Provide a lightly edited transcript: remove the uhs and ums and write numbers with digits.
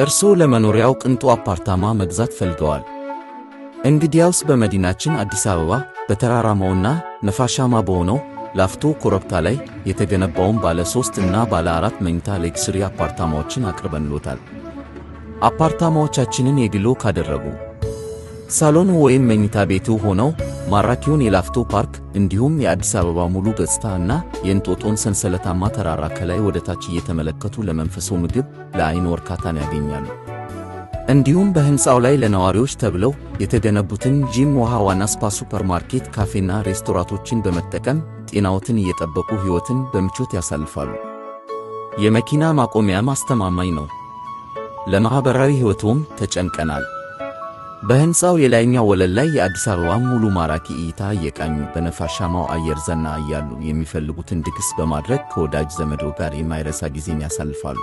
እርስዎ ለመኖሪያው ቅንጡ አፓርታማ መግዛት ፈልገዋል? እንግዲያውስ በመዲናችን አዲስ አበባ በተራራማውና ነፋሻማ በሆነው ላፍቶ ኮረብታ ላይ የተገነባውን ባለ 3 እና ባለ 4 መኝታ ሌክስሪ አፓርታማዎችን አቅርበንልዎታል። አፓርታማዎቻችንን የግሎ ካደረጉ ሳሎን ወይም መኝታ ቤቱ ሆነው ማራኪውን የላፍቶ ፓርክ እንዲሁም የአዲስ አበባ ሙሉ ገጽታ እና የእንጦጦን ሰንሰለታማ ተራራ ከላይ ወደ ታች እየተመለከቱ ለመንፈስዎ ምግብ፣ ለዓይንዎ እርካታን ያገኛሉ። እንዲሁም በሕንፃው ላይ ለነዋሪዎች ተብለው የተገነቡትን ጂም፣ ውሃ ዋና፣ ስፓ፣ ሱፐርማርኬት፣ ካፌና ሬስቶራንቶችን በመጠቀም ጤናዎትን እየጠበቁ ሕይወትን በምቾት ያሳልፋሉ። የመኪና ማቆሚያም አስተማማኝ ነው። ለማኅበራዊ ሕይወትዎም ተጨንቀናል። በሕንፃው የላይኛው ወለል ላይ የአዲስ አበባን ሙሉ ማራኪ እይታ እየቃኙ በነፋሻማው አየር ዘና እያሉ የሚፈልጉትን ድግስ በማድረግ ከወዳጅ ዘመድዎ ጋር የማይረሳ ጊዜን ያሳልፋሉ።